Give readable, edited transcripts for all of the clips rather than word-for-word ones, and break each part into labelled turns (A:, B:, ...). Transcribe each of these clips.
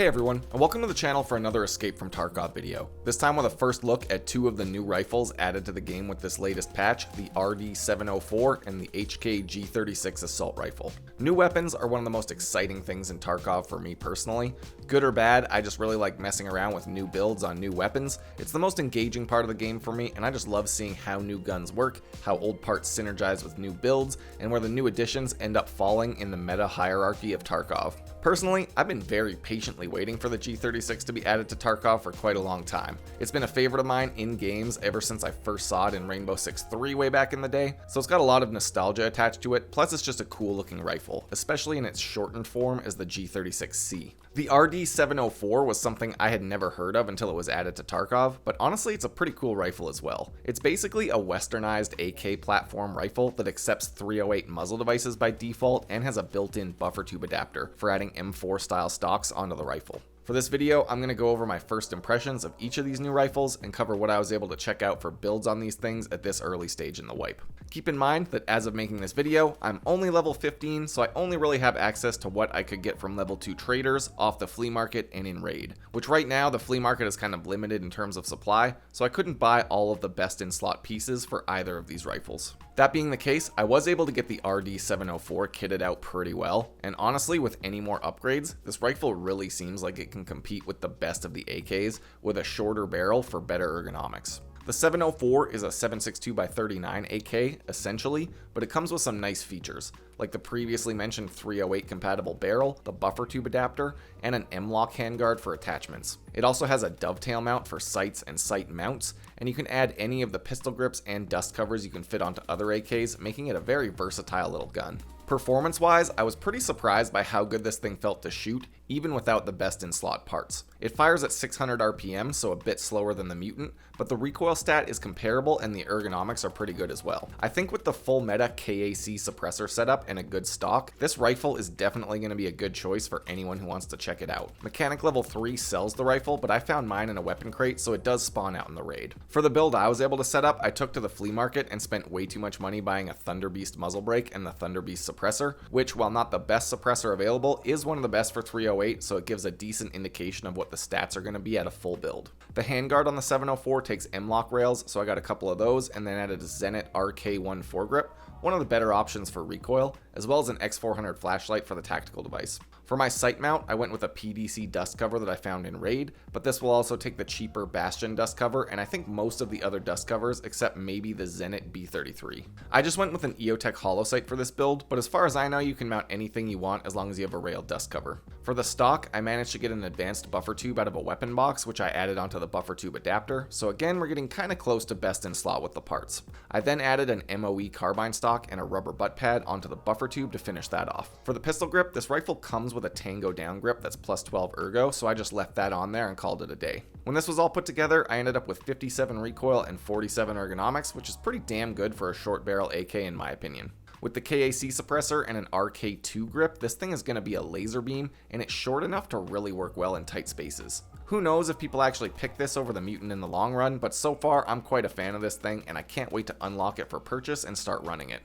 A: Hey everyone, and welcome to the channel for another Escape From Tarkov video. This time with a first look at two of the new rifles added to the game with this latest patch, the RD-704 and the HK G36 assault rifle. New weapons are one of the most exciting things in Tarkov for me personally. Good or bad, I just really like messing around with new builds on new weapons. It's the most engaging part of the game for me, and I just love seeing how new guns work, how old parts synergize with new builds, and where the new additions end up falling in the meta hierarchy of Tarkov. Personally, I've been very patiently waiting for the G36 to be added to Tarkov for quite a long time. It's been a favorite of mine in games ever since I first saw it in Rainbow Six 3 way back in the day, so it's got a lot of nostalgia attached to it, plus it's just a cool looking rifle, especially in its shortened form as the G36C. The RD-704 was something I had never heard of until it was added to Tarkov, but honestly it's a pretty cool rifle as well. It's basically a westernized AK platform rifle that accepts 308 muzzle devices by default and has a built-in buffer tube adapter for adding M4 style stocks onto the rifle. For this video, I'm going to go over my first impressions of each of these new rifles and cover what I was able to check out for builds on these things at this early stage in the wipe. Keep in mind that as of making this video, I'm only level 15, so I only really have access to what I could get from level 2 traders off the flea market and in raid, which right now the flea market is kind of limited in terms of supply, so I couldn't buy all of the best in slot pieces for either of these rifles. That being the case, I was able to get the RD-704 kitted out pretty well, and honestly with any more upgrades, this rifle really seems like it can compete with the best of the AKs with a shorter barrel for better ergonomics. The 704 is a 7.62x39 AK, essentially, but it comes with some nice features, like the previously mentioned 308 compatible barrel, the buffer tube adapter, and an M-lock handguard for attachments. It also has a dovetail mount for sights and sight mounts, and you can add any of the pistol grips and dust covers you can fit onto other AKs, making it a very versatile little gun. Performance-wise, I was pretty surprised by how good this thing felt to shoot, even without the best in slot parts. It fires at 600 RPM, so a bit slower than the Mutant, but the recoil stat is comparable and the ergonomics are pretty good as well. I think with the full meta KAC suppressor setup and a good stock, this rifle is definitely going to be a good choice for anyone who wants to check it out. Mechanic level 3 sells the rifle, but I found mine in a weapon crate, so it does spawn out in the raid. For the build I was able to set up, I took to the flea market and spent way too much money buying a Thunderbeast muzzle brake and the Thunderbeast suppressor, which, while not the best suppressor available, is one of the best for 308, so it gives a decent indication of what the stats are going to be at a full build. The handguard on the 704 takes M-lock rails, so I got a couple of those, and then added a Zenit RK1 foregrip, one of the better options for recoil, as well as an X400 flashlight for the tactical device. For my sight mount, I went with a PDC dust cover that I found in raid, but this will also take the cheaper Bastion dust cover, and I think most of the other dust covers except maybe the Zenit B33. I just went with an EOTech hollow sight for this build, but as far as I know, you can mount anything you want as long as you have a rail dust cover. For the stock, I managed to get an advanced buffer tube out of a weapon box, which I added onto the buffer tube adapter, so again we're getting kinda close to best in slot with the parts. I then added an MOE carbine stock and a rubber butt pad onto the buffer tube to finish that off. For the pistol grip, this rifle comes with a Tango down grip that's plus 12 ergo, so I just left that on there and called it a day. When this was all put together, I ended up with 57 recoil and 47 ergonomics, which is pretty damn good for a short barrel AK in my opinion. With the KAC suppressor and an RK2 grip, this thing is going to be a laser beam, and it's short enough to really work well in tight spaces. Who knows if people actually pick this over the Mutant in the long run, but so far I'm quite a fan of this thing, and I can't wait to unlock it for purchase and start running it.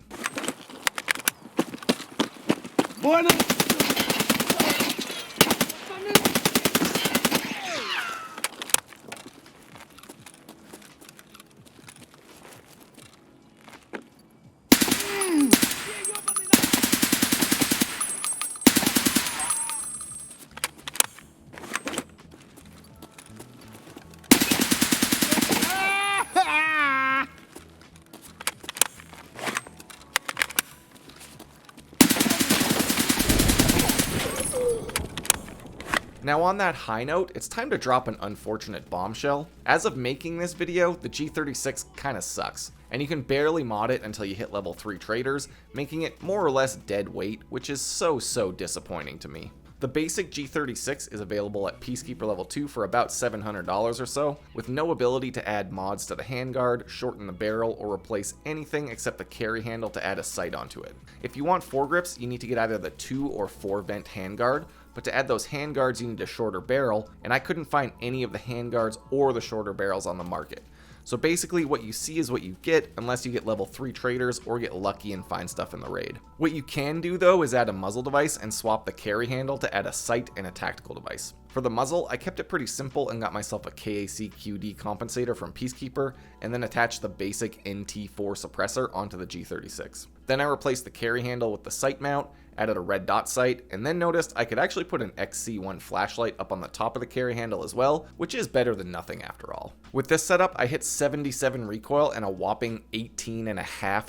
A: Now on that high note, it's time to drop an unfortunate bombshell. As of making this video, the G36 kinda sucks, and you can barely mod it until you hit level 3 traders, making it more or less dead weight, which is so disappointing to me. The basic G36 is available at Peacekeeper level 2 for about $700 or so, with no ability to add mods to the handguard, shorten the barrel, or replace anything except the carry handle to add a sight onto it. If you want foregrips, you need to get either the 2 or 4 vent handguard, but to add those handguards you need a shorter barrel, and I couldn't find any of the handguards or the shorter barrels on the market. So basically what you see is what you get unless you get level 3 traders or get lucky and find stuff in the raid. What you can do though is add a muzzle device and swap the carry handle to add a sight and a tactical device. For the muzzle, I kept it pretty simple and got myself a KAC QD compensator from Peacekeeper and then attached the basic NT4 suppressor onto the G36. Then I replaced the carry handle with the sight mount, added a red dot sight, and then noticed I could actually put an XC1 flashlight up on the top of the carry handle as well, which is better than nothing after all. With this setup, I hit 77 recoil and a whopping 18.5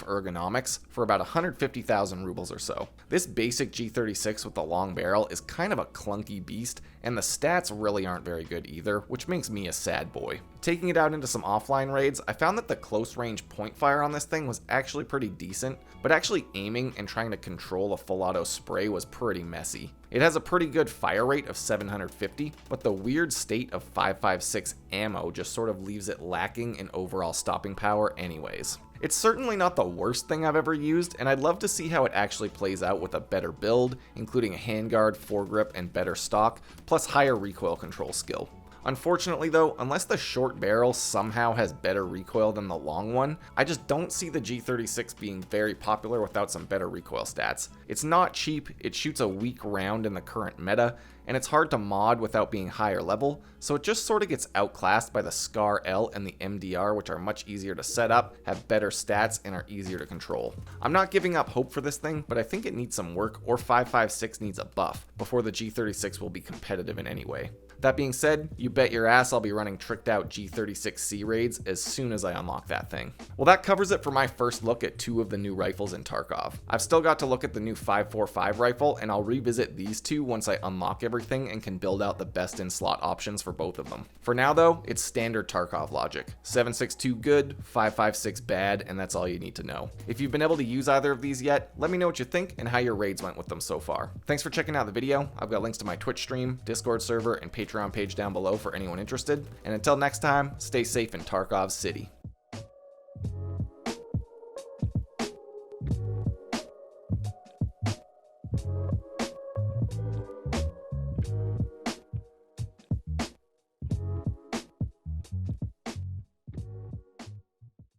A: ergonomics for about 150,000 rubles or so. This basic G36 with the long barrel is kind of a clunky beast, and the stats really aren't very good either, which makes me a sad boy. Taking it out into some offline raids, I found that the close range point fire on this thing was actually pretty decent, but actually aiming and trying to control a full auto spray was pretty messy. It has a pretty good fire rate of 750, but the weird state of 5.56 ammo just sort of leaves it lacking in overall stopping power anyways. It's certainly not the worst thing I've ever used, and I'd love to see how it actually plays out with a better build, including a handguard, foregrip, and better stock, plus higher recoil control skill. Unfortunately though, unless the short barrel somehow has better recoil than the long one, I just don't see the G36 being very popular without some better recoil stats. It's not cheap, it shoots a weak round in the current meta, and it's hard to mod without being higher level, so it just sort of gets outclassed by the SCAR L and the MDR, which are much easier to set up, have better stats, and are easier to control. I'm not giving up hope for this thing, but I think it needs some work, or 5.56 needs a buff, before the G36 will be competitive in any way. That being said, you bet your ass I'll be running tricked out G36C raids as soon as I unlock that thing. Well, that covers it for my first look at 2 of the new rifles in Tarkov. I've still got to look at the new 5.45 rifle, and I'll revisit these 2 once I unlock everything and can build out the best in slot options for both of them. For now though, it's standard Tarkov logic. 7.62 good, 5.56 bad, and that's all you need to know. If you've been able to use either of these yet, let me know what you think and how your raids went with them so far. Thanks for checking out the video. I've got links to my Twitch stream, Discord server, and Patreon page down below for anyone interested. And until next time, stay safe in Tarkov City.